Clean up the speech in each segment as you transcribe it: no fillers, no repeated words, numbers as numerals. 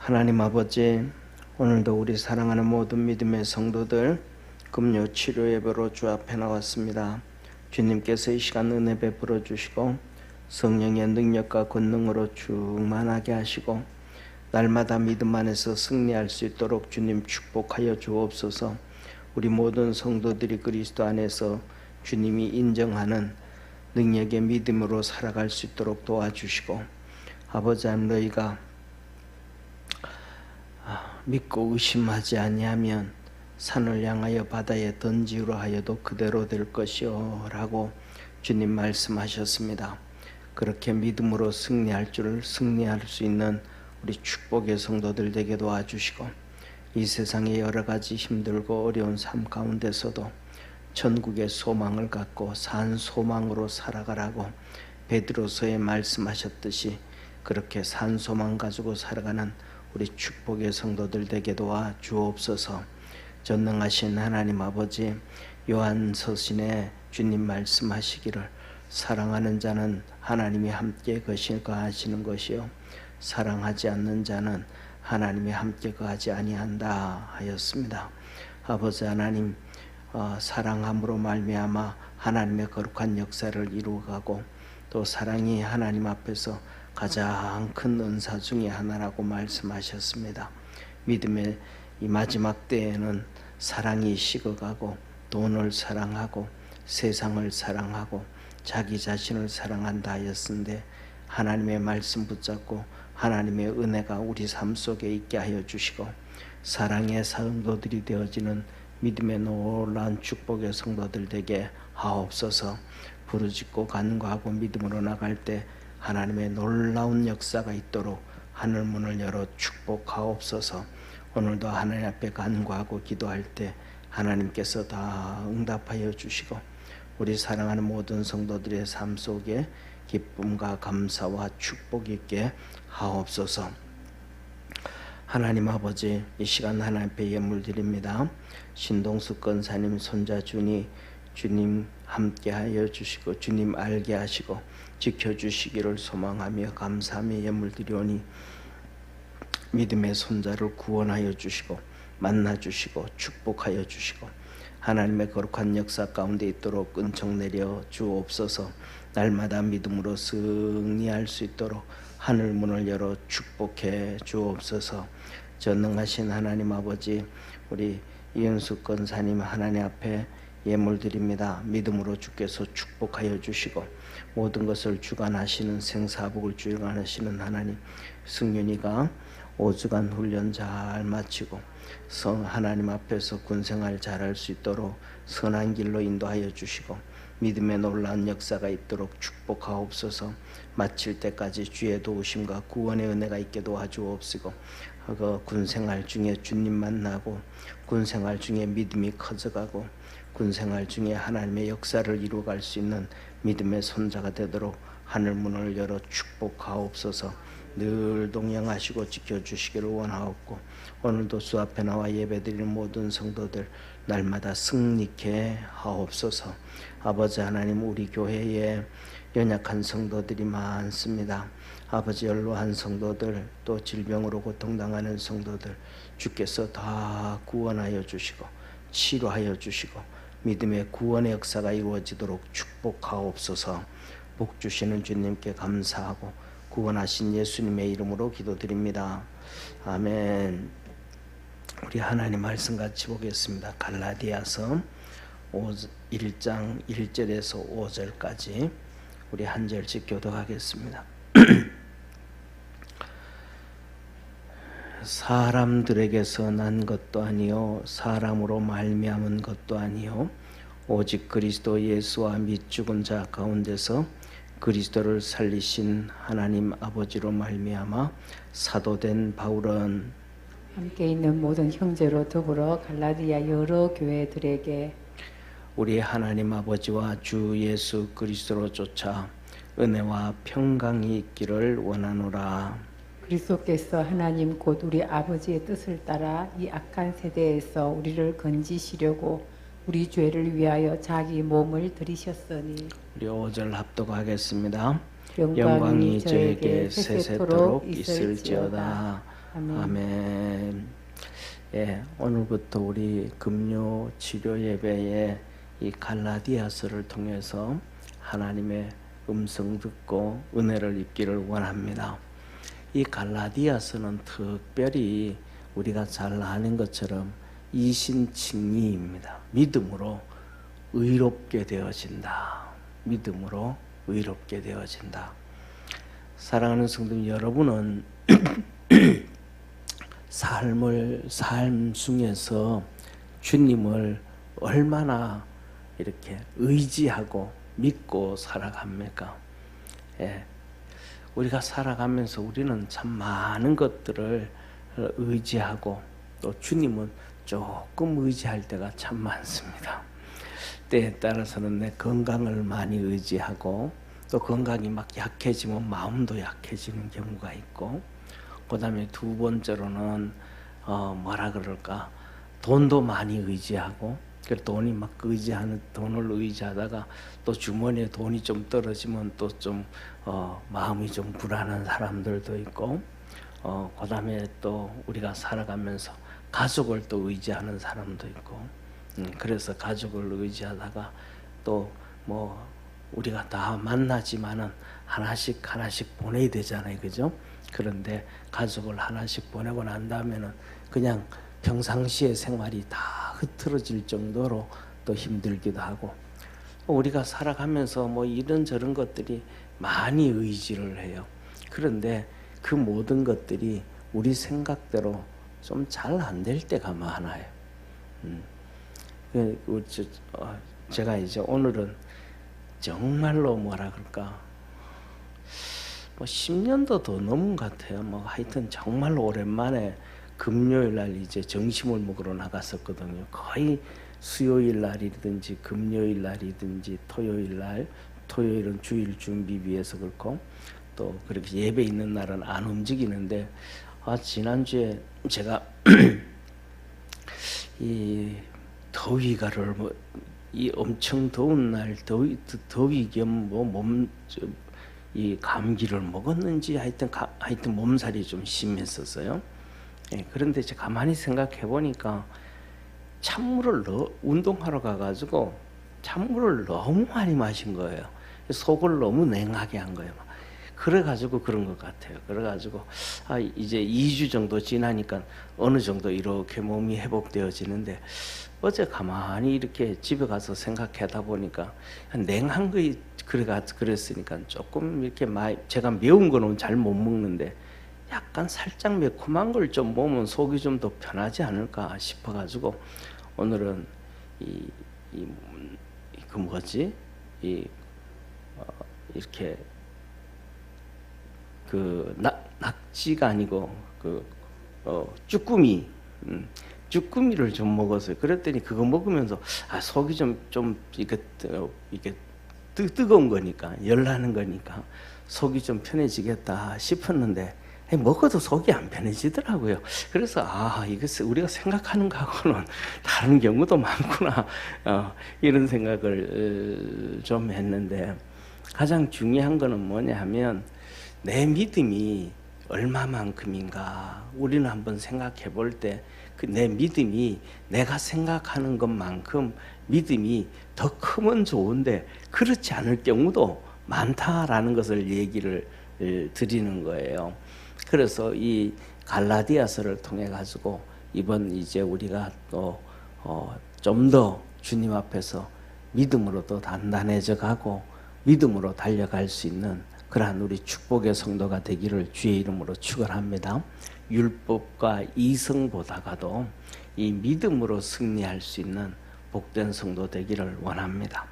하나님 아버지, 오늘도 우리 사랑하는 모든 믿음의 성도들 금요 치료 예배로 주 앞에 나왔습니다. 주님께서 이 시간 은혜 베풀어 주시고 성령의 능력과 권능으로 충만하게 하시고 날마다 믿음 안에서 승리할 수 있도록 주님 축복하여 주옵소서. 우리 모든 성도들이 그리스도 안에서 주님이 인정하는 능력의 믿음으로 살아갈 수 있도록 도와주시고, 아버지 하나님, 너희가 믿고 의심하지 아니하면 산을 향하여 바다에 던지우라 하여도 그대로 될 것이요 라고 주님 말씀하셨습니다. 그렇게 믿음으로 승리할 수 있는 우리 축복의 성도들 되게 도와주시고, 이 세상의 여러 가지 힘들고 어려운 삶 가운데서도 천국의 소망을 갖고 산 소망으로 살아가라고 베드로서에 말씀하셨듯이 그렇게 산 소망 가지고 살아가는 우리 축복의 성도들 되게 도와 주옵소서. 전능하신 하나님 아버지, 요한서신에 주님 말씀하시기를 사랑하는 자는 하나님이 함께 거하시는 것이요 사랑하지 않는 자는 하나님이 함께 거하지 아니한다 하였습니다. 아버지 하나님, 사랑함으로 말미암아 하나님의 거룩한 역사를 이루어가고 또 사랑이 하나님 앞에서 가장 큰 은사 중에 하나라고 말씀하셨습니다. 믿음의 이 마지막 때에는 사랑이 식어가고 돈을 사랑하고 세상을 사랑하고 자기 자신을 사랑한다 하였는데, 하나님의 말씀 붙잡고 하나님의 은혜가 우리 삶 속에 있게 하여 주시고 사랑의 성도들이 되어지는 믿음의 놀라운 축복의 성도들 되게 하옵소서. 부르짖고 간구하고 믿음으로 나갈 때 하나님의 놀라운 역사가 있도록 하늘 문을 열어 축복하옵소서. 오늘도 하나님 앞에 간구하고 기도할 때 하나님께서 다 응답하여 주시고 우리 사랑하는 모든 성도들의 삶 속에 기쁨과 감사와 축복이 있게 하옵소서. 하나님 아버지, 이 시간 하나님 앞에 예물 드립니다. 신동숙 권사님 손자 준이 주님 함께 하여 주시고 주님 알게 하시고 지켜주시기를 소망하며 감사하며 예물 드리오니 믿음의 손자를 구원하여 주시고 만나 주시고 축복하여 주시고 하나님의 거룩한 역사 가운데 있도록 은총 내려 주옵소서. 날마다 믿음으로 승리할 수 있도록 하늘 문을 열어 축복해 주옵소서. 전능하신 하나님 아버지, 우리 이은숙 권사님 하나님 앞에 예물 드립니다. 믿음으로 주께서 축복하여 주시고 모든 것을 주관하시는 생사복을 주관하시는 하나님, 승윤이가 5주간 훈련 잘 마치고 하나님 앞에서 군생활 잘할 수 있도록 선한 길로 인도하여 주시고 믿음의 놀라운 역사가 있도록 축복하옵소서. 마칠 때까지 주의 도우심과 구원의 은혜가 있게 도와주옵시고 그 군생활 중에 주님 만나고 군생활 중에 믿음이 커져가고 군생활 중에 하나님의 역사를 이루어갈 수 있는 믿음의 손자가 되도록 하늘 문을 열어 축복하옵소서. 늘 동행하시고 지켜주시기를 원하옵고 오늘도 주 앞에 나와 예배드리는 모든 성도들 날마다 승리케 하옵소서. 아버지 하나님, 우리 교회에 연약한 성도들이 많습니다. 아버지, 연로한 성도들, 또 질병으로 고통당하는 성도들 주께서 다 구원하여 주시고 치료하여 주시고 믿음의 구원의 역사가 이루어지도록 축복하옵소서. 복 주시는 주님께 감사하고 구원하신 예수님의 이름으로 기도드립니다. 아멘. 우리 하나님 말씀 같이 보겠습니다. 갈라디아서 1장 1절에서 5절까지 우리 한 절씩 교독하겠습니다. 사람들에게서 난 것도 아니요 사람으로 말미암은 것도 아니요 오직 그리스도 예수와 및 죽은 자 가운데서 그리스도를 살리신 하나님 아버지로 말미암아 사도된 바울은 함께 있는 모든 형제로 더불어 갈라디아 여러 교회들에게 우리 하나님 아버지와 주 예수 그리스도로 쫓아 은혜와 평강이 있기를 원하노라. 그리스도께서 하나님 곧 우리 아버지의 뜻을 따라 이 악한 세대에서 우리를 건지시려고 우리 죄를 위하여 자기 몸을 들이셨으니. 우리 5절 합독하겠습니다. 영광이 저에게 세세토록 있을지어다. 아멘. 아멘. 예, 오늘부터 우리 금요 치료 예배에 이 갈라디아서를 통해서 하나님의 음성 듣고 은혜를 입기를 원합니다. 이 갈라디아서는 특별히 우리가 잘 아는 것처럼 이신칭의입니다. 믿음으로 의롭게 되어진다. 믿음으로 의롭게 되어진다. 사랑하는 성도 여러분은 삶 중에서 주님을 얼마나 이렇게 의지하고 믿고 살아갑니까? 예. 우리가 살아가면서 우리는 참 많은 것들을 의지하고 또 주님은 조금 의지할 때가 참 많습니다. 때에 따라서는 내 건강을 많이 의지하고 또 건강이 막 약해지면 마음도 약해지는 경우가 있고, 그 다음에 두 번째로는 뭐라 그럴까, 돈도 많이 의지하고, 그 돈이 막 돈을 의지하다가 또 주머니에 돈이 좀 떨어지면 또 좀 마음이 좀 불안한 사람들도 있고, 그 다음에 또 우리가 살아가면서 가족을 또 의지하는 사람도 있고, 그래서 가족을 의지하다가 또 뭐 우리가 다 만나지만은 하나씩 보내야 되잖아요, 그죠? 그런데 가족을 하나씩 보내고 난 다음에는 그냥 평상시의 생활이 다 흐트러질 정도로 또 힘들기도 하고, 우리가 살아가면서 뭐 이런저런 것들이 많이 의지를 해요. 그런데 그 모든 것들이 우리 생각대로 좀 잘 안 될 때가 많아요. 제가 이제 오늘은 정말로 뭐라 그럴까, 뭐 10년도 더 넘은 것 같아요. 뭐 하여튼 정말로 오랜만에 금요일 날 이제 점심을 먹으러 나갔었거든요. 거의 수요일 날이든지 금요일 날이든지 토요일 날, 토요일은 주일 준비 위해서 그렇고 또 그렇게 예배 있는 날은 안 움직이는데, 지난주에 제가 이 더위가를 이 엄청 더운 날 더위 겸 이 감기를 먹었는지 하여튼 몸살이 좀 심했었어요. 예, 그런데 제가 가만히 생각해 보니까 찬물을 운동하러 가가지고 찬물을 너무 많이 마신 거예요. 속을 너무 냉하게 한 거예요. 그래가지고 그런 것 같아요. 그래가지고 이제 2주 정도 지나니까 어느 정도 이렇게 몸이 회복되어지는데, 어제 가만히 이렇게 집에 가서 생각하다 보니까 냉한 거 그랬으니까 조금 이렇게 제가 매운 거는 잘 못 먹는데 약간 살짝 매콤한 걸 좀 먹으면 속이 좀 더 편하지 않을까 싶어가지고 오늘은 이렇게 낙지가 아니고 쭈꾸미를 좀 먹었어요. 그랬더니 그거 먹으면서 속이 좀 이게 뜨거운 거니까, 열나는 거니까 속이 좀 편해지겠다 싶었는데 먹어도 속이 안 편해지더라고요. 그래서 이것을 우리가 생각하는 거하고는 다른 경우도 많구나, 이런 생각을 좀 했는데, 가장 중요한 거는 뭐냐 하면 내 믿음이 얼마만큼인가 우리는 한번 생각해 볼 때 내 믿음이 내가 생각하는 것만큼 믿음이 더 크면 좋은데 그렇지 않을 경우도 많다라는 것을 얘기를 드리는 거예요. 그래서 이 갈라디아서를 통해 가지고 이번 이제 우리가 또 좀 더 주님 앞에서 믿음으로 또 단단해져 가고 믿음으로 달려갈 수 있는 그러한 우리 축복의 성도가 되기를 주의 이름으로 축원합니다. 율법과 이성보다가도 이 믿음으로 승리할 수 있는 복된 성도 되기를 원합니다.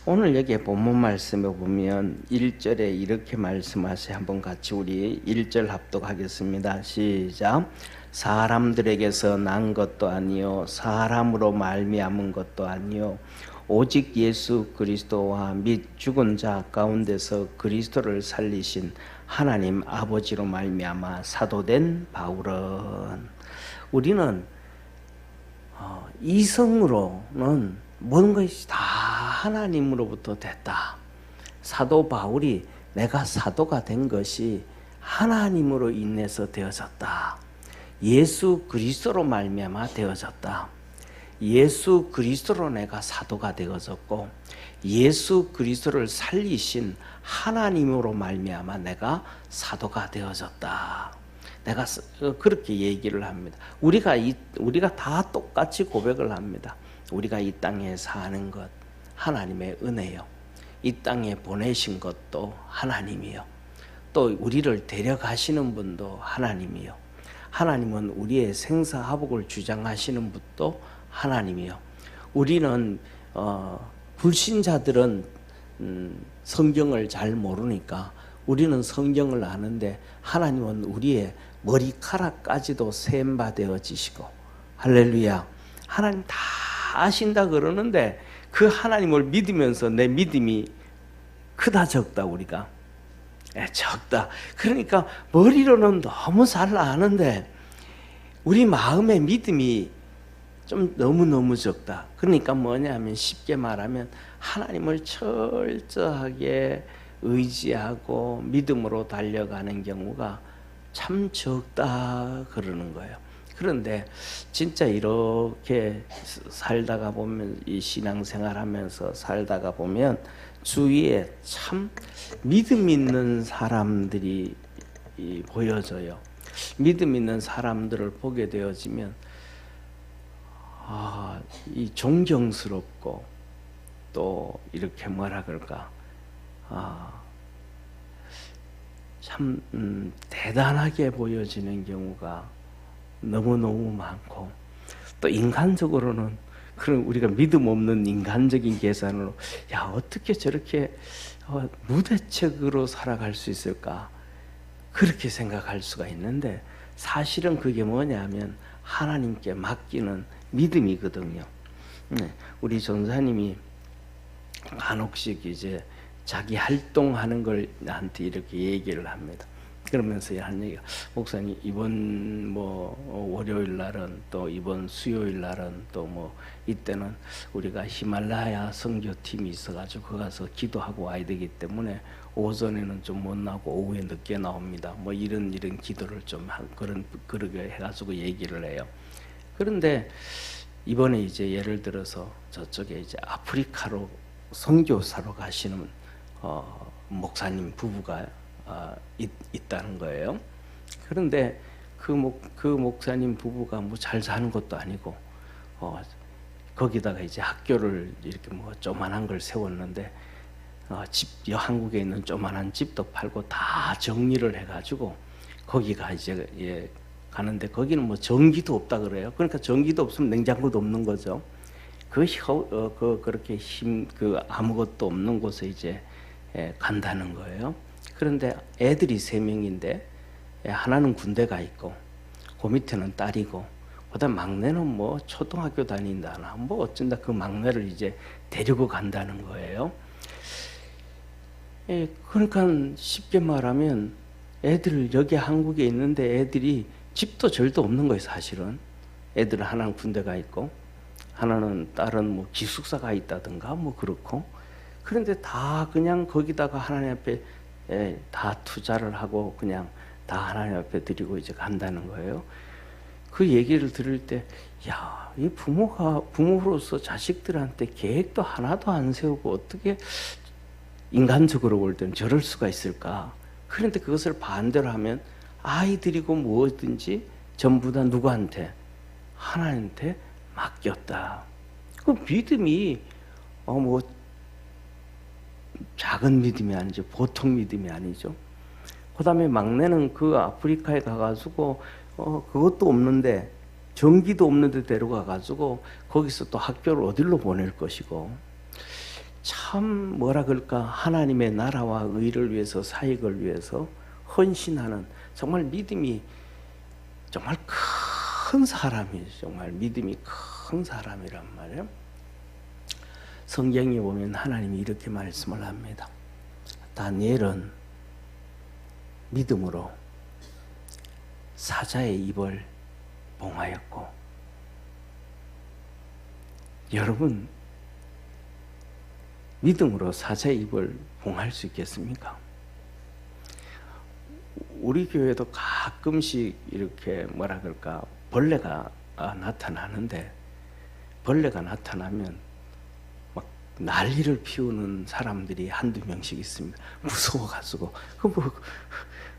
오늘 여기 본문 말씀에 보면 1절에 이렇게 말씀하세요. 한번 같이 우리 1절 합독하겠습니다. 시작. 사람들에게서 난 것도 아니요 사람으로 말미암은 것도 아니요 오직 예수 그리스도와 및 죽은 자 가운데서 그리스도를 살리신 하나님 아버지로 말미암아 사도된 바울은, 우리는 이성으로는 모든 것이 다 하나님으로부터 됐다. 사도 바울이 내가 사도가 된 것이 하나님으로 인해서 되어졌다. 예수 그리스도로 말미암아 되어졌다. 예수 그리스도로 내가 사도가 되어졌고 예수 그리스도를 살리신 하나님으로 말미암아 내가 사도가 되어졌다. 내가 그렇게 얘기를 합니다. 우리가 다 똑같이 고백을 합니다. 우리가 이 땅에 사는 것 하나님의 은혜요. 이 땅에 보내신 것도 하나님이요. 또 우리를 데려가시는 분도 하나님이요. 하나님은 우리의 생사화복을 주장하시는 분도 하나님이요. 우리는 불신자들은 성경을 잘 모르니까 우리는 성경을 아는데 하나님은 우리의 머리카락까지도 세임바 되어지시고 할렐루야. 하나님 다 아신다 그러는데 그 하나님을 믿으면서 내 믿음이 크다 적다 우리가 적다. 그러니까 머리로는 너무 잘 아는데 우리 마음의 믿음이 좀 너무너무 적다. 그러니까 뭐냐면 쉽게 말하면 하나님을 철저하게 의지하고 믿음으로 달려가는 경우가 참 적다 그러는 거예요. 그런데 진짜 이렇게 살다가 보면 이 신앙생활 하면서 살다가 보면 주위에 참 믿음 있는 사람들이 보여져요. 믿음 있는 사람들을 보게 되어지면 이 존경스럽고 또 이렇게 뭐라 그럴까 참 대단하게 보여지는 경우가 너무너무 많고 또 인간적으로는 그런 우리가 믿음 없는 인간적인 계산으로 야 어떻게 저렇게 무대책으로 살아갈 수 있을까 그렇게 생각할 수가 있는데 사실은 그게 뭐냐면 하나님께 맡기는 믿음이거든요. 우리 전사님이 간혹씩 이제 자기 활동하는 걸 나한테 이렇게 얘기를 합니다. 그러면서 한 얘기가 목사님 이번 뭐 월요일 날은 또 이번 수요일 날은 또 뭐 이때는 우리가 히말라야 선교팀이 있어가지고 거 가서 기도하고 와야 되기 때문에 오전에는 좀 못 나오고 오후에 늦게 나옵니다. 뭐 이런 기도를 좀 그러게 해가지고 얘기를 해요. 그런데 이번에 이제 예를 들어서 저쪽에 이제 아프리카로 선교사로 가시는 목사님 부부가 있다는 거예요. 그런데 그 목사님 부부가 뭐 잘 사는 것도 아니고 거기다가 이제 학교를 이렇게 뭐 조만한 걸 세웠는데 한국에 있는 조만한 집도 팔고 다 정리를 해가지고 거기가 이제 가는데 거기는 뭐 전기도 없다 그래요. 그러니까 전기도 없으면 냉장고도 없는 거죠. 그렇게 아무것도 없는 곳에 이제 간다는 거예요. 그런데 애들이 3명인데 하나는 군대가 있고 그 밑에는 딸이고 그다음 막내는 뭐 초등학교 다닌다나 뭐 어쩐다 그 막내를 이제 데리고 간다는 거예요. 그러니까 쉽게 말하면 애들 여기 한국에 있는데 애들이 집도 절도 없는 거예요. 사실은 애들은 하나는 군대가 있고 하나는 딸은 뭐 기숙사가 있다든가 뭐 그렇고 그런데 다 그냥 거기다가 하나님 앞에 다 투자를 하고 그냥 다 하나님 앞에 드리고 이제 간다는 거예요. 그 얘기를 들을 때, 야, 이 부모로서 자식들한테 계획도 하나도 안 세우고 어떻게 인간적으로 볼 때는 저럴 수가 있을까? 그런데 그것을 반대로 하면 아이들이고 뭐든지 전부 다 누구한테? 하나님한테 맡겼다. 그 믿음이 뭐 작은 믿음이 아니죠. 보통 믿음이 아니죠. 그 다음에 막내는 그 아프리카에 가가지고 그것도 없는데 전기도 없는데 데려가가지고 거기서 또 학교를 어디로 보낼 것이고 참 뭐라 그럴까 하나님의 나라와 의를 위해서 사역을 위해서 헌신하는 정말 믿음이 정말 큰 사람이죠. 정말 믿음이 큰 사람이란 말이에요. 성경에 보면 하나님이 이렇게 말씀을 합니다. 다니엘은 믿음으로 사자의 입을 봉하였고 여러분 믿음으로 사자의 입을 봉할 수 있겠습니까? 우리 교회도 가끔씩 이렇게 뭐라 그럴까 벌레가 나타나는데, 벌레가 나타나면 막 난리를 피우는 사람들이 한두 명씩 있습니다. 무서워가지고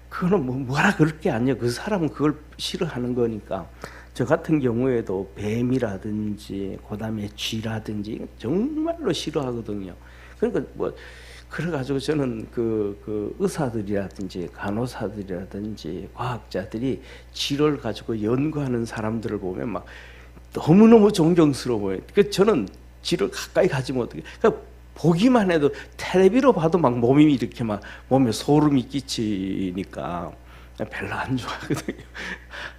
그거는 뭐라 그럴 게 아니에요. 그 사람은 그걸 싫어하는 거니까. 저 같은 경우에도 뱀이라든지 그다음에 쥐라든지 정말로 싫어하거든요. 그러니까 그래가지고 저는 그 의사들이라든지 간호사들이라든지 과학자들이 쥐를 가지고 연구하는 사람들을 보면 막 너무너무 존경스러워요. 그 저는 쥐를 가까이 가지 못하게. 그러니까 보기만 해도 텔레비로 봐도 막 몸이 이렇게 막 몸에 소름이 끼치니까 별로 안 좋아하거든요.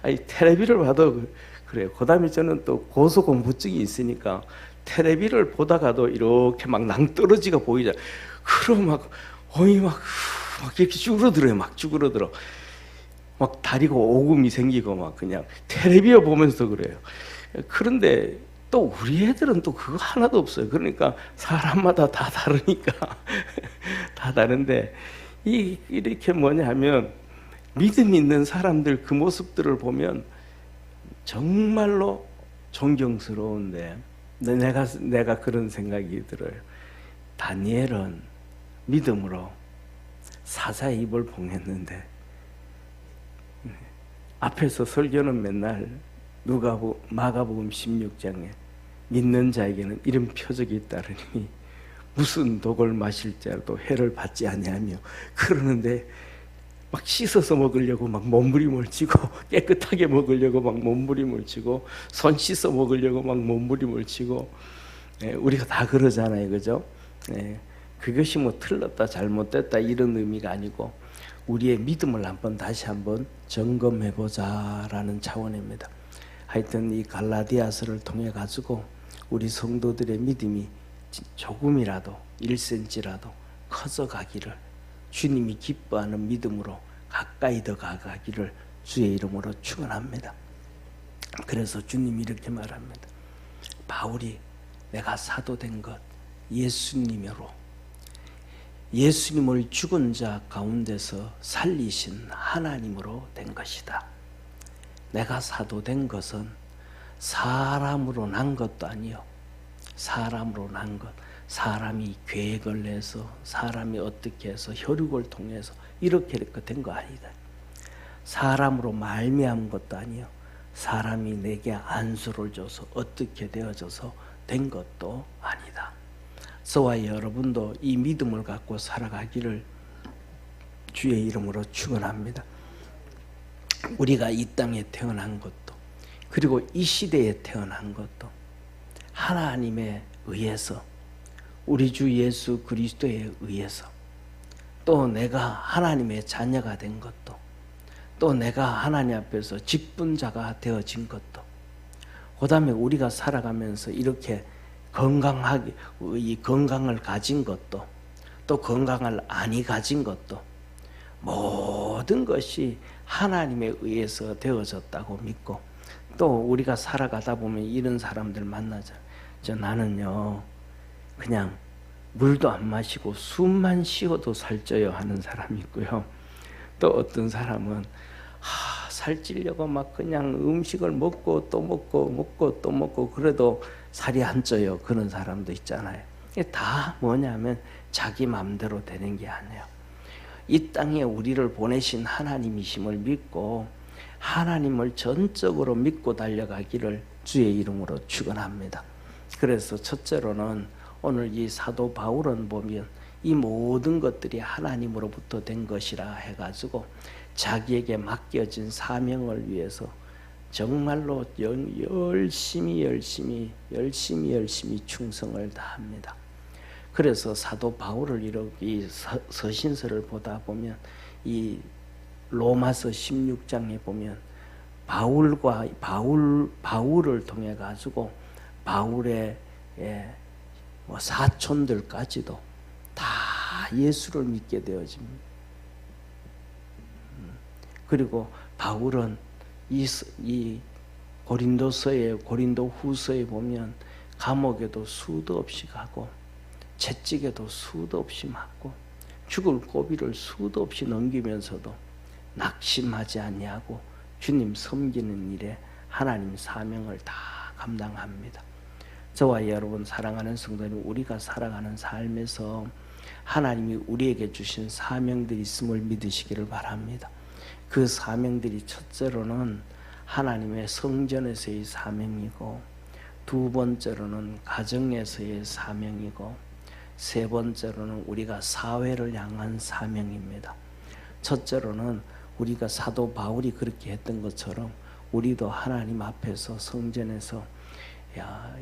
아니 텔레비를 봐도 그래요. 그다음에 저는 또 고소공포증이 있으니까 텔레비를 보다가도 이렇게 막 낭떠러지가 보이자. 그럼 막 어이 막 이렇게 쭈그러들어요. 막 쭈그러들어. 막 다리가 오금이 생기고 막 그냥 텔레비를 보면서 그래요. 그런데 또 우리 애들은 또 그거 하나도 없어요. 그러니까 사람마다 다 다르니까 다 다른데 이렇게 뭐냐 하면 믿음 있는 사람들 그 모습들을 보면 정말로 존경스러운데 내가 그런 생각이 들어요. 다니엘은 믿음으로 사자의 입을 봉했는데 앞에서 설교는 맨날 마가복음 16장에 믿는 자에게는 이런 표적이 따르니 무슨 독을 마실 자도 해를 받지 아니하며 그러는데 막 씻어서 먹으려고 막 몸부림을 치고 깨끗하게 먹으려고 막 몸부림을 치고 손 씻어 먹으려고 막 몸부림을 치고 우리가 다 그러잖아요, 그죠? 그것이 뭐 틀렸다 잘못됐다 이런 의미가 아니고 우리의 믿음을 다시 한번 점검해보자라는 차원입니다. 하여튼 이 갈라디아서를 통해 가지고 우리 성도들의 믿음이 조금이라도 1cm라도 커져가기를 주님이 기뻐하는 믿음으로 가까이 더 가가기를 주의 이름으로 축원합니다. 그래서 주님이 이렇게 말합니다. 바울이 내가 사도된 것 예수님으로 예수님을 죽은 자 가운데서 살리신 하나님으로 된 것이다. 내가 사도된 것은 사람으로 난 것도 아니요. 사람으로 난 것. 사람이 계획을 내서 사람이 어떻게 해서 혈육을 통해서 이렇게 된 거 아니다. 사람으로 말미암은 것도 아니요. 사람이 내게 안수를 줘서 어떻게 되어져서 된 것도 아니다. 저와 여러분도 이 믿음을 갖고 살아가기를 주의 이름으로 축원합니다. 우리가 이 땅에 태어난 것도 그리고 이 시대에 태어난 것도 하나님에 의해서 우리 주 예수 그리스도에 의해서 또 내가 하나님의 자녀가 된 것도 또 내가 하나님 앞에서 직분자가 되어진 것도 그 다음에 우리가 살아가면서 이렇게 건강하게 이 건강을 가진 것도 또 건강을 아니 가진 것도 모든 것이 하나님에 의해서 되어졌다고 믿고 또 우리가 살아가다 보면 이런 사람들 만나잖아요. 나는요 그냥 물도 안 마시고 숨만 쉬어도 살쪄요 하는 사람이 있고요. 또 어떤 사람은 살찌려고 막 그냥 음식을 먹고 또 먹고 또 먹고 그래도 살이 안 쪄요. 그런 사람도 있잖아요. 이게 다 뭐냐면 자기 마음대로 되는 게 아니에요. 이 땅에 우리를 보내신 하나님이심을 믿고 하나님을 전적으로 믿고 달려가기를 주의 이름으로 축원합니다. 그래서 첫째로는 오늘 이 사도 바울은 보면 이 모든 것들이 하나님으로부터 된 것이라 해가지고 자기에게 맡겨진 사명을 위해서 정말로 열심히 충성을 다합니다. 그래서 사도 바울을 이렇게 서신서를 보다 보면 이 로마서 16장에 보면 바울을 통해 가지고 바울의 사촌들까지도 다 예수를 믿게 되어집니다. 그리고 바울은 이 고린도 후서에 보면 감옥에도 수도 없이 가고 채찍에도 수도 없이 맞고 죽을 고비를 수도 없이 넘기면서도 낙심하지 아니하고 주님 섬기는 일에 하나님 사명을 다 감당합니다. 저와 여러분 사랑하는 성도님, 우리가 살아가는 삶에서 하나님이 우리에게 주신 사명들이 있음을 믿으시기를 바랍니다. 그 사명들이 첫째로는 하나님의 성전에서의 사명이고, 두 번째로는 가정에서의 사명이고, 세 번째로는 우리가 사회를 향한 사명입니다. 첫째로는 우리가 사도 바울이 그렇게 했던 것처럼 우리도 하나님 앞에서 성전에서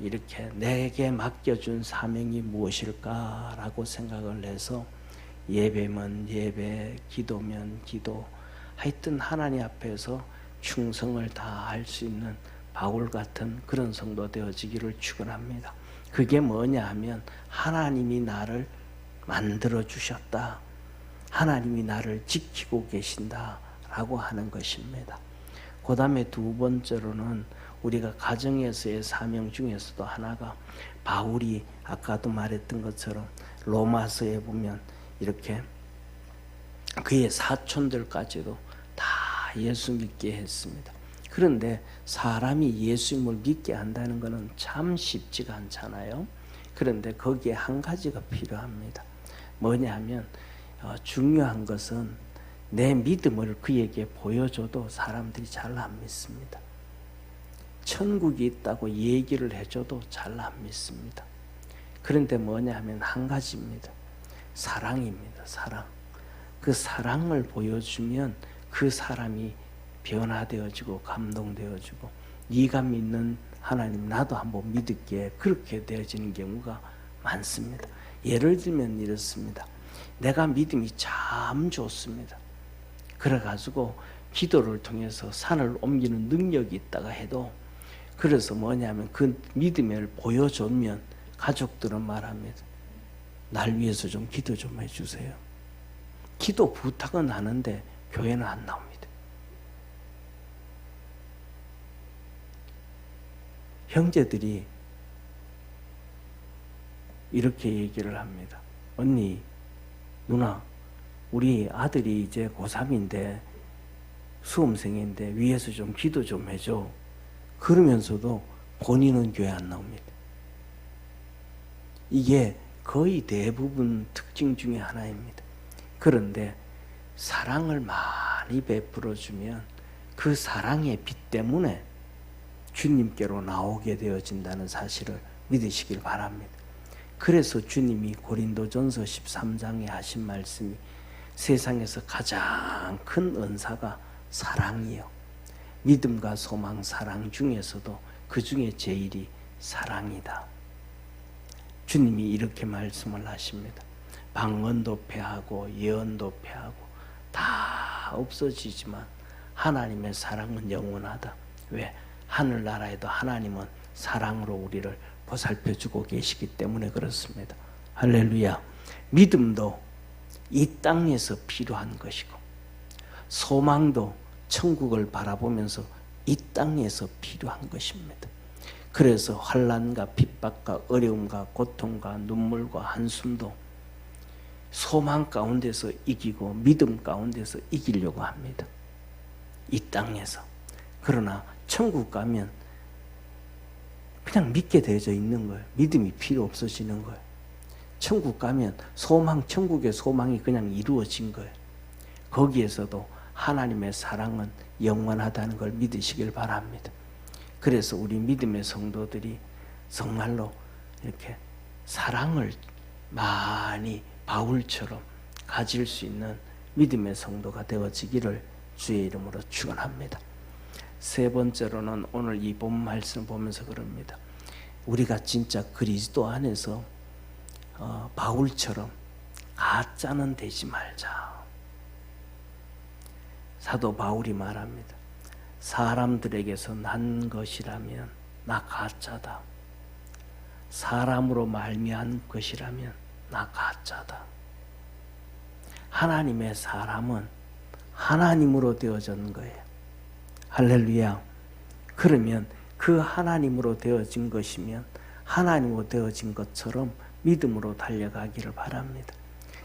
이렇게 내게 맡겨준 사명이 무엇일까라고 생각을 해서 예배면 예배, 기도면 기도, 하여튼 하나님 앞에서 충성을 다할 수 있는 바울 같은 그런 성도 되어지기를 축원합니다. 그게 뭐냐 하면 하나님이 나를 만들어 주셨다, 하나님이 나를 지키고 계신다라고 하는 것입니다. 그 다음에 두 번째로는 우리가 가정에서의 사명 중에서도 하나가, 바울이 아까도 말했던 것처럼 로마서에 보면 이렇게 그의 사촌들까지도 다 예수 믿게 했습니다. 그런데 사람이 예수님을 믿게 한다는 것은 참 쉽지가 않잖아요. 그런데 거기에 한 가지가 필요합니다. 뭐냐 하면 중요한 것은 내 믿음을 그에게 보여줘도 사람들이 잘 안 믿습니다. 천국이 있다고 얘기를 해줘도 잘 안 믿습니다. 그런데 뭐냐 하면 한 가지입니다. 사랑입니다. 사랑. 그 사랑을 보여주면 그 사람이 변화되어지고 감동되어지고, 네가 믿는 하나님 나도 한번 믿을게, 그렇게 되어지는 경우가 많습니다. 예를 들면 이렇습니다. 내가 믿음이 참 좋습니다. 그래가지고 기도를 통해서 산을 옮기는 능력이 있다가 해도, 그래서 뭐냐면 그 믿음을 보여주면 가족들은 말합니다. 날 위해서 좀 기도 좀 해주세요. 기도 부탁은 하는데 교회는 안 나옵니다. 형제들이 이렇게 얘기를 합니다. 언니, 누나, 우리 아들이 이제 고3인데 수험생인데 위에서 좀 기도 좀 해줘. 그러면서도 본인은 교회 안 나옵니다. 이게 거의 대부분 특징 중에 하나입니다. 그런데 사랑을 많이 베풀어주면 그 사랑의 빛 때문에 주님께로 나오게 되어진다는 사실을 믿으시길 바랍니다. 그래서 주님이 고린도전서 13장에 하신 말씀이 세상에서 가장 큰 은사가 사랑이요, 믿음과 소망, 사랑 중에서도 그 중에 제일이 사랑이다. 주님이 이렇게 말씀을 하십니다. 방언도 패하고 예언도 패하고 다 없어지지만 하나님의 사랑은 영원하다. 왜? 하늘나라에도 하나님은 사랑으로 우리를 보살펴주고 계시기 때문에 그렇습니다. 할렐루야. 믿음도 이 땅에서 필요한 것이고, 소망도 천국을 바라보면서 이 땅에서 필요한 것입니다. 그래서 환난과 핍박과 어려움과 고통과 눈물과 한숨도 소망 가운데서 이기고 믿음 가운데서 이기려고 합니다. 이 땅에서. 그러나 천국 가면 그냥 믿게 되어져 있는 거예요. 믿음이 필요 없어지는 거예요. 천국 가면 소망, 천국의 소망이 그냥 이루어진 거예요. 거기에서도 하나님의 사랑은 영원하다는 걸 믿으시길 바랍니다. 그래서 우리 믿음의 성도들이 정말로 이렇게 사랑을 많이 바울처럼 가질 수 있는 믿음의 성도가 되어지기를 주의 이름으로 축원합니다. 세 번째로는 오늘 이 본 말씀 보면서 그럽니다. 우리가 진짜 그리스도 안에서 바울처럼 가짜는 되지 말자. 사도 바울이 말합니다. 사람들에게서 난 것이라면 나 가짜다. 사람으로 말미암은 것이라면 나 가짜다. 하나님의 사람은 하나님으로 되어진 거예요. 할렐루야. 그러면 그 하나님으로 되어진 것이면 하나님으로 되어진 것처럼 믿음으로 달려가기를 바랍니다.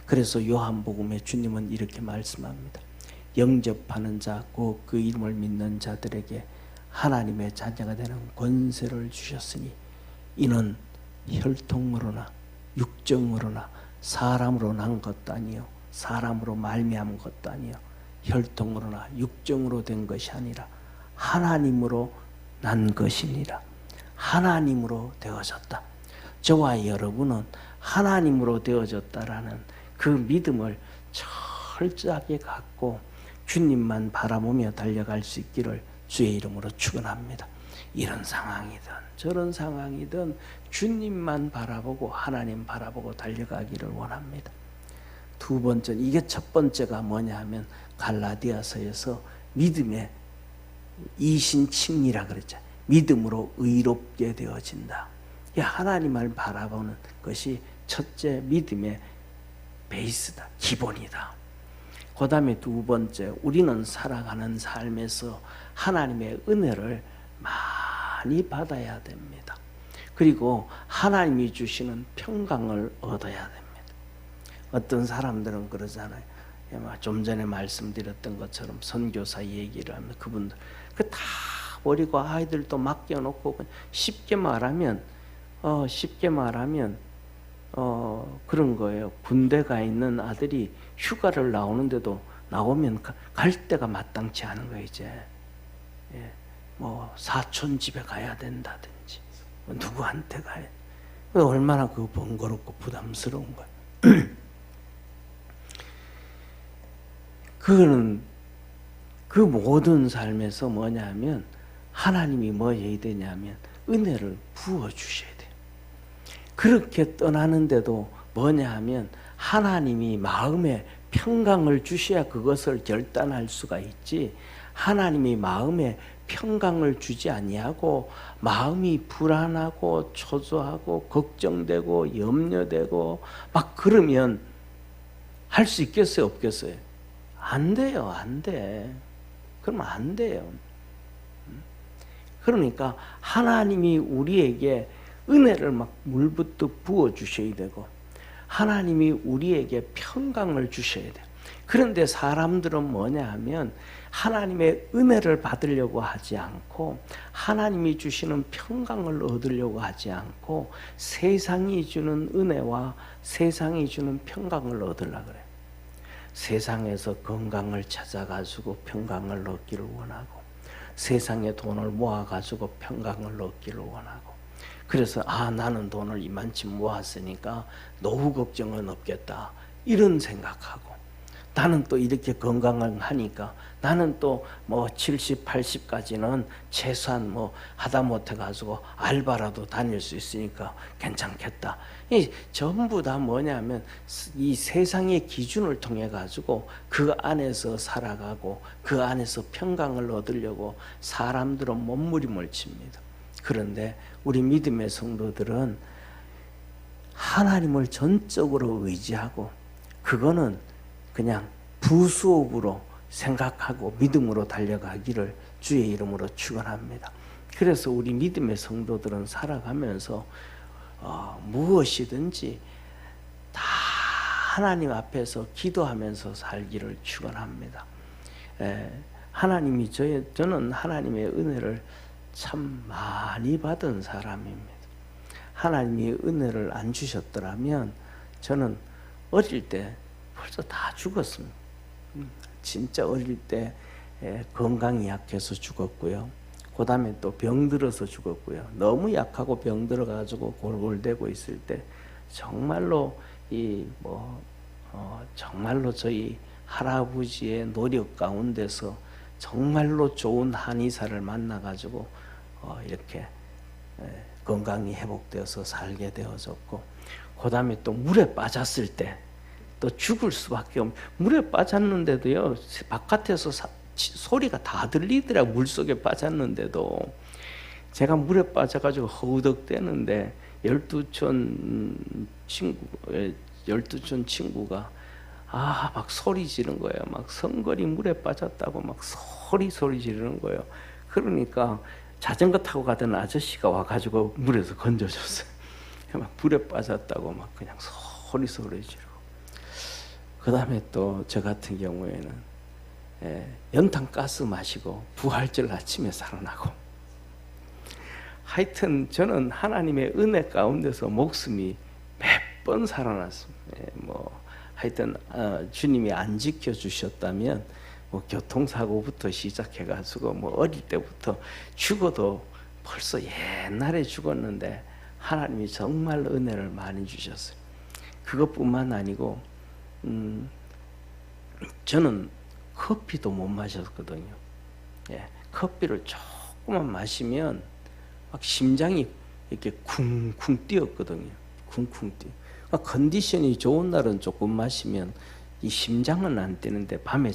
그래서 요한복음에 주님은 이렇게 말씀합니다. 영접하는 자, 곧 그 이름을 믿는 자들에게 하나님의 자녀가 되는 권세를 주셨으니 이는 혈통으로나 육정으로나 사람으로 난 것도 아니요 사람으로 말미암은 것도 아니요 혈통으로나 육정으로 된 것이 아니라 하나님으로 난 것이니라. 하나님으로 되어졌다. 저와 여러분은 하나님으로 되어졌다라는 그 믿음을 철저하게 갖고 주님만 바라보며 달려갈 수 있기를 주의 이름으로 축원합니다. 이런 상황이든 저런 상황이든 주님만 바라보고 하나님 바라보고 달려가기를 원합니다. 두 번째, 이게 첫 번째가 뭐냐 하면 갈라디아서에서 믿음의 이신칭리라 그랬죠. 믿음으로 의롭게 되어진다. 하나님을 바라보는 것이 첫째 믿음의 베이스다, 기본이다. 그 다음에 두 번째, 우리는 살아가는 삶에서 하나님의 은혜를 많이 받아야 됩니다. 그리고 하나님이 주시는 평강을 얻어야 됩니다. 어떤 사람들은 그러잖아요. 좀 전에 말씀드렸던 것처럼 선교사 얘기를 하면 그분들 그 다 버리고 아이들도 맡겨놓고 쉽게 말하면 그런 거예요. 군대 가 있는 아들이 휴가를 나오는데도 나오면 갈 데가 마땅치 않은 거예요. 이제 뭐 사촌 집에 가야 된다든지 누구한테 가야 얼마나 그 번거롭고 부담스러운 거예요. 그거는 그 모든 삶에서 뭐냐면 하나님이 뭐 해야 되냐면 은혜를 부어주셔야 돼요. 그렇게 떠나는데도 뭐냐 하면 하나님이 마음에 평강을 주셔야 그것을 결단할 수가 있지, 하나님이 마음에 평강을 주지 아니하고 마음이 불안하고 초조하고 걱정되고 염려되고 막 그러면 할 수 있겠어요, 없겠어요? 안 돼요, 안 돼. 그러면 안 돼요. 그러니까 하나님이 우리에게 은혜를 막 물부터 부어주셔야 되고 하나님이 우리에게 평강을 주셔야 돼요. 그런데 사람들은 뭐냐 하면 하나님의 은혜를 받으려고 하지 않고 하나님이 주시는 평강을 얻으려고 하지 않고 세상이 주는 은혜와 세상이 주는 평강을 얻으려고 그래요. 세상에서 건강을 찾아가지고 평강을 얻기를 원하고 세상에 돈을 모아가지고 평강을 얻기를 원하고 그래서 나는 돈을 이만큼 모았으니까 노후 걱정은 없겠다 이런 생각하고 나는 또 이렇게 건강을 하니까 나는 또 뭐 70, 80까지는 최소한 뭐 하다못해 가지고 알바라도 다닐 수 있으니까 괜찮겠다. 이 전부 다 뭐냐면 이 세상의 기준을 통해 가지고 그 안에서 살아가고 그 안에서 평강을 얻으려고 사람들은 몸부림을 칩니다. 그런데 우리 믿음의 성도들은 하나님을 전적으로 의지하고 그거는 그냥 부수업으로 생각하고 믿음으로 달려가기를 주의 이름으로 축원합니다. 그래서 우리 믿음의 성도들은 살아가면서 무엇이든지 다 하나님 앞에서 기도하면서 살기를 축원합니다. 하나님이 저는 하나님의 은혜를 참 많이 받은 사람입니다. 하나님이 은혜를 안 주셨더라면 저는 어릴 때 벌써 다 죽었습니다. 진짜 어릴 때 건강이 약해서 죽었고요. 그 다음에 또 병들어서 죽었고요. 너무 약하고 병들어가지고 골골대고 있을 때 정말로 정말로 저희 할아버지의 노력 가운데서 정말로 좋은 한의사를 만나가지고 이렇게 건강이 회복되어서 살게 되어졌고, 그 다음에 또 물에 빠졌을 때 또 죽을 수밖에 없는, 물에 빠졌는데도요 바깥에서 소리가 다 들리더라. 물속에 빠졌는데도 제가 물에 빠져가지고 허우덕대는데 12촌 친구가 막 소리 지른 거예요. 막 성걸이 물에 빠졌다고 막 소리 지르는 거예요. 그러니까 자전거 타고 가던 아저씨가 와가지고 물에서 건져줬어요. 막 물에 빠졌다고 막 그냥 소리 지르고. 그 다음에 또 저 같은 경우에는 연탄 가스 마시고 부활절 아침에 살아나고, 하여튼 저는 하나님의 은혜 가운데서 목숨이 몇 번 살아났습니다. 하여튼 주님이 안 지켜주셨다면 교통사고부터 시작해가지고 어릴 때부터 죽어도 벌써 옛날에 죽었는데 하나님이 정말 은혜를 많이 주셨어요. 그것뿐만 아니고 저는 커피도 못 마셨거든요. 커피를 조금만 마시면 막 심장이 이렇게 쿵쿵 뛰었거든요. 쿵쿵 뛰어. 컨디션이 좋은 날은 조금 마시면 이 심장은 안 뛰는데 밤에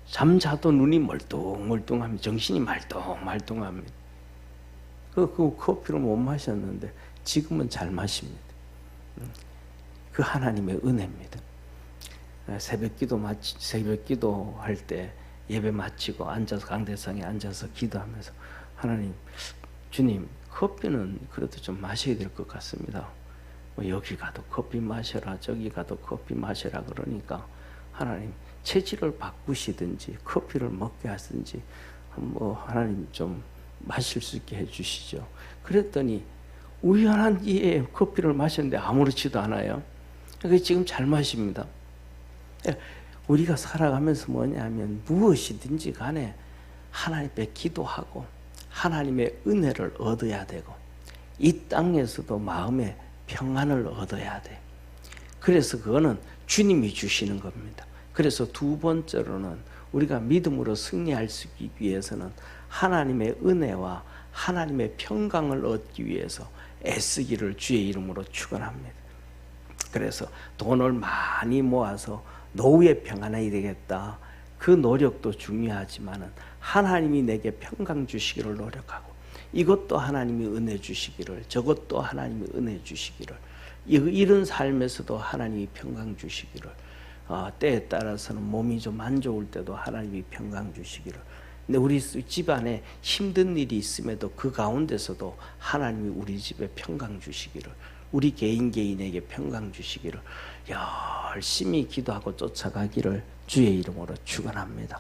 잠자도 눈이 멀뚱멀뚱하면 정신이 말똥말똥합니다. 그 커피를 못 마셨는데 지금은 잘 마십니다. 그 하나님의 은혜입니다. 새벽기도 할 때 예배 마치고 앉아서 강대상에 앉아서 기도하면서 하나님, 주님, 커피는 그래도 좀 마셔야 될 것 같습니다. 여기 가도 커피 마셔라, 저기 가도 커피 마셔라 그러니까 하나님 체질을 바꾸시든지 커피를 먹게 하든지 하나님 좀 마실 수 있게 해주시죠. 그랬더니 우연한 기회에 커피를 마셨는데 아무렇지도 않아요. 그게 지금 잘 마십니다. 우리가 살아가면서 뭐냐면 무엇이든지 간에 하나님께 기도하고 하나님의 은혜를 얻어야 되고 이 땅에서도 마음의 평안을 얻어야 돼. 그래서 그거는 주님이 주시는 겁니다. 그래서 두 번째로는 우리가 믿음으로 승리할 수 있기 위해서는 하나님의 은혜와 하나님의 평강을 얻기 위해서 애쓰기를 주의 이름으로 축원합니다. 그래서 돈을 많이 모아서 노후에 평안해야 되겠다. 그 노력도 중요하지만은 하나님이 내게 평강 주시기를 노력하고 이것도 하나님이 은혜 주시기를, 저것도 하나님이 은혜 주시기를, 이런 삶에서도 하나님이 평강 주시기를, 때에 따라서는 몸이 좀 안 좋을 때도 하나님이 평강 주시기를. 근데 우리 집안에 힘든 일이 있음에도 그 가운데서도 하나님이 우리 집에 평강 주시기를, 우리 개인에게 평강 주시기를 열심히 기도하고 쫓아가기를 주의 이름으로 축원합니다.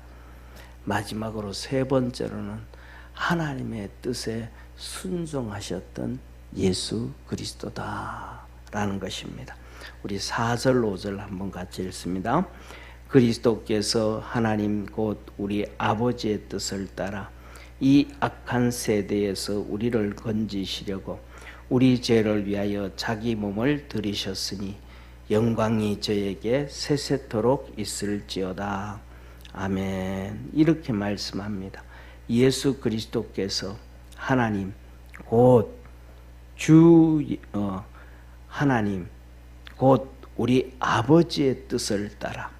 마지막으로 세 번째로는 하나님의 뜻에 순종하셨던 예수 그리스도다라는 것입니다. 우리 4절 5절 한번 같이 읽습니다. 그리스도께서 하나님 곧 우리 아버지의 뜻을 따라 이 악한 세대에서 우리를 건지시려고 우리 죄를 위하여 자기 몸을 들이셨으니 영광이 저에게 세세토록 있을지어다. 아멘. 이렇게 말씀합니다. 예수 그리스도께서 하나님 곧 하나님 곧 우리 아버지의 뜻을 따라,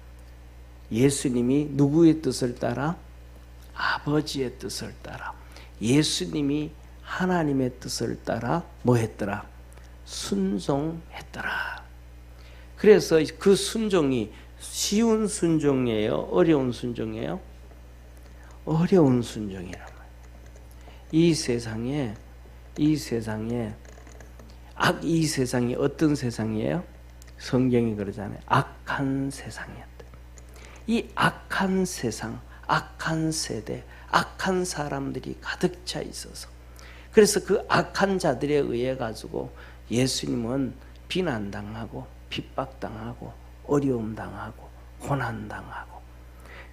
예수님이 누구의 뜻을 따라? 아버지의 뜻을 따라. 예수님이 하나님의 뜻을 따라 뭐 했더라? 순종했더라. 그래서 그 순종이 쉬운 순종이에요? 어려운 순종이에요? 어려운 순종이란 말이에요. 이 세상이 어떤 세상이에요? 성경이 그러잖아요. 악한 세상이었다. 이 악한 세상, 악한 세대, 악한 사람들이 가득 차 있어서, 그래서 그 악한 자들에 의해 가지고 예수님은 비난당하고 핍박당하고 어려움 당하고 고난 당하고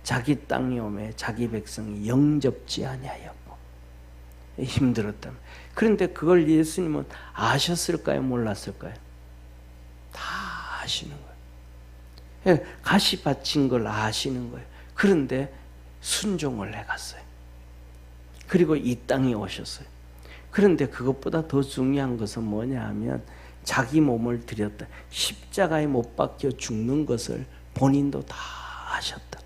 자기 땅에 오매 자기 백성이 영접지 아니하였고 힘들었다면, 그런데 그걸 예수님은 아셨을까요? 몰랐을까요? 다 아시는 거예요. 가시 바친 걸 아시는 거예요. 그런데 순종을 해갔어요. 그리고 이 땅에 오셨어요. 그런데 그것보다 더 중요한 것은 뭐냐 하면 자기 몸을 드렸다. 십자가에 못 박혀 죽는 것을 본인도 다 아셨다.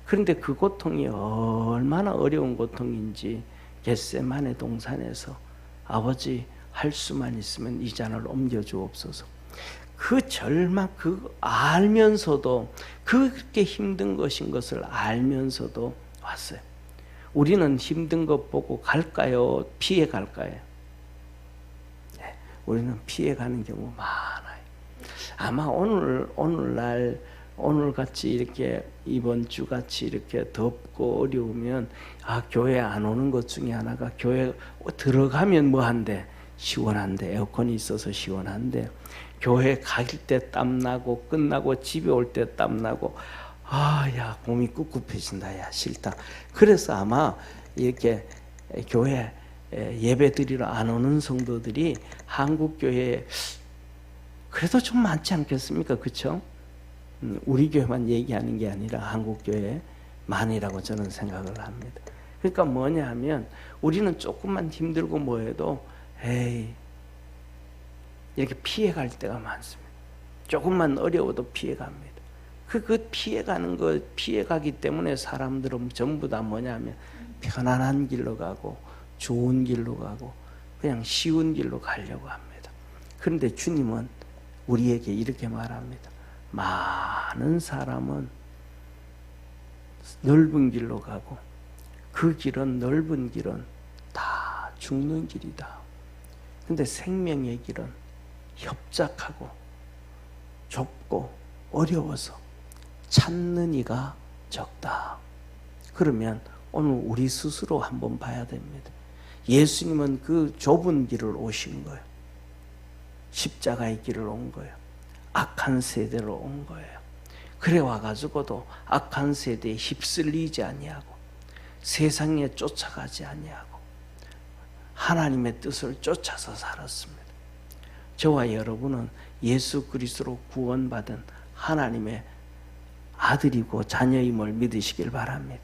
그런데 그 고통이 얼마나 어려운 고통인지 겟세마네 동산에서 아버지 할 수만 있으면 이 잔을 옮겨주옵소서. 그 절망, 그 알면서도 그렇게 힘든 것인 것을 알면서도 왔어요. 우리는 힘든 것 보고 갈까요? 피해 갈까요? 우리는 피해가는 경우 많아요. 아마 오늘날 오늘 같이 이렇게 이번 주 같이 이렇게 덥고 어려우면 교회 안 오는 것 중에 하나가 교회 들어가면 뭐 한데 시원한데 에어컨이 있어서 시원한데 교회 갈 때 땀나고 끝나고 집에 올 때 땀나고 야 몸이 꿉꿉해진다 야 싫다. 그래서 아마 이렇게 교회 예배 드리러 안 오는 성도들이 한국 교회에 그래도 좀 많지 않겠습니까? 그렇죠? 우리 교회만 얘기하는 게 아니라 한국 교회만이라고 저는 생각을 합니다. 그러니까 뭐냐 하면 우리는 조금만 힘들고 뭐해도 이렇게 피해갈 때가 많습니다. 조금만 어려워도 피해갑니다. 그 피해가는 거 피해가기 때문에 사람들은 전부 다 뭐냐 하면 편안한 길로 가고 좋은 길로 가고 그냥 쉬운 길로 가려고 합니다. 그런데 주님은 우리에게 이렇게 말합니다. 많은 사람은 넓은 길로 가고 그 길은 넓은 길은 다 죽는 길이다. 근데 생명의 길은 협착하고 좁고 어려워서 찾는 이가 적다. 그러면 오늘 우리 스스로 한번 봐야 됩니다. 예수님은 그 좁은 길을 오신 거예요. 십자가의 길을 온 거예요. 악한 세대로 온 거예요. 그래 와가지고도 악한 세대에 휩쓸리지 아니하고 세상에 쫓아가지 아니하고 하나님의 뜻을 쫓아서 살았습니다. 저와 여러분은 예수 그리스도로 구원받은 하나님의 아들이고 자녀임을 믿으시길 바랍니다.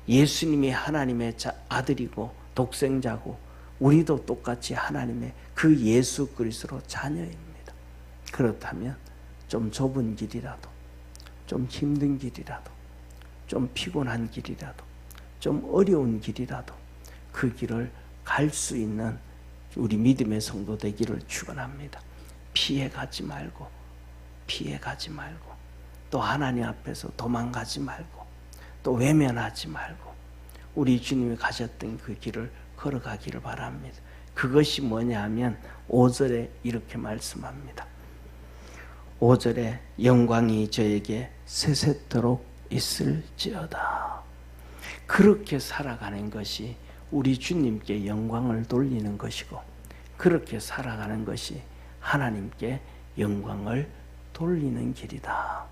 예수님이 하나님의 아들이고 독생자고 우리도 똑같이 하나님의 그 예수 그리스도로 자녀입니다. 그렇다면 좀 좁은 길이라도 좀 힘든 길이라도 좀 피곤한 길이라도 좀 어려운 길이라도 그 길을 갈 수 있는 우리 믿음의 성도 되기를 축원합니다. 피해가지 말고 또 하나님 앞에서 도망가지 말고 또 외면하지 말고 우리 주님이 가셨던 그 길을 걸어가기를 바랍니다. 그것이 뭐냐 하면 5절에 이렇게 말씀합니다. 5절에 영광이 저에게 세세토록 있을지어다. 그렇게 살아가는 것이 우리 주님께 영광을 돌리는 것이고 그렇게 살아가는 것이 하나님께 영광을 돌리는 길이다.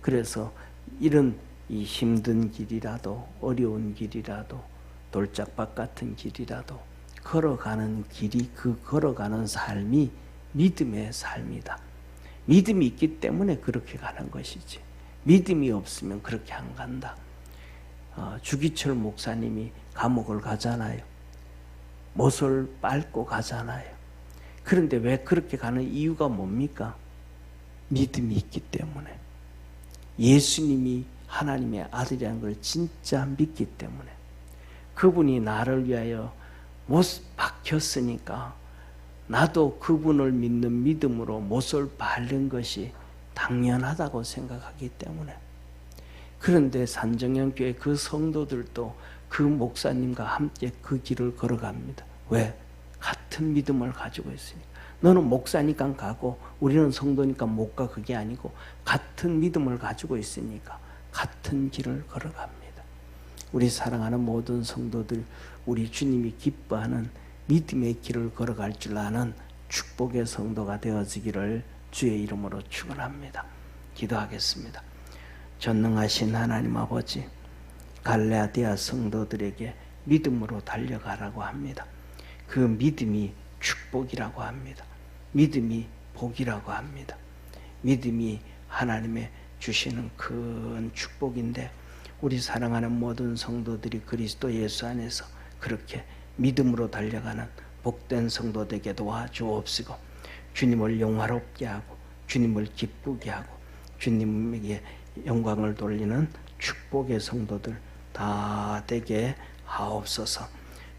그래서 이런 이 힘든 길이라도 어려운 길이라도 돌짝밭 같은 길이라도 걸어가는 길이 그 걸어가는 삶이 믿음의 삶이다. 믿음이 있기 때문에 그렇게 가는 것이지 믿음이 없으면 그렇게 안 간다. 주기철 목사님이 감옥을 가잖아요. 못을 밟고 가잖아요. 그런데 왜 그렇게 가는 이유가 뭡니까? 믿음이 있기 때문에 예수님이 하나님의 아들이라는 걸 진짜 믿기 때문에 그분이 나를 위하여 못 박혔으니까 나도 그분을 믿는 믿음으로 못을 밟는 것이 당연하다고 생각하기 때문에 그런데 산정연교회 그 성도들도 그 목사님과 함께 그 길을 걸어갑니다. 왜? 같은 믿음을 가지고 있으니까. 너는 목사니까 가고 우리는 성도니까 못 가 그게 아니고 같은 믿음을 가지고 있으니까 같은 길을 걸어갑니다. 우리 사랑하는 모든 성도들 우리 주님이 기뻐하는 믿음의 길을 걸어갈 줄 아는 축복의 성도가 되어지기를 주의 이름으로 축원합니다. 기도하겠습니다. 전능하신 하나님 아버지 갈라디아 성도들에게 믿음으로 달려가라고 합니다. 그 믿음이 축복이라고 합니다. 믿음이 복이라고 합니다. 믿음이 하나님의 주시는 큰 축복인데 우리 사랑하는 모든 성도들이 그리스도 예수 안에서 그렇게 믿음으로 달려가는 복된 성도 되게 도와주옵시고 주님을 영화롭게 하고 주님을 기쁘게 하고 주님에게 영광을 돌리는 축복의 성도들 다 되게 하옵소서.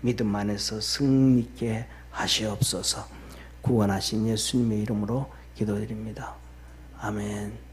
믿음 안에서 승리있게 하시옵소서. 구원하신 예수님의 이름으로 기도드립니다. 아멘.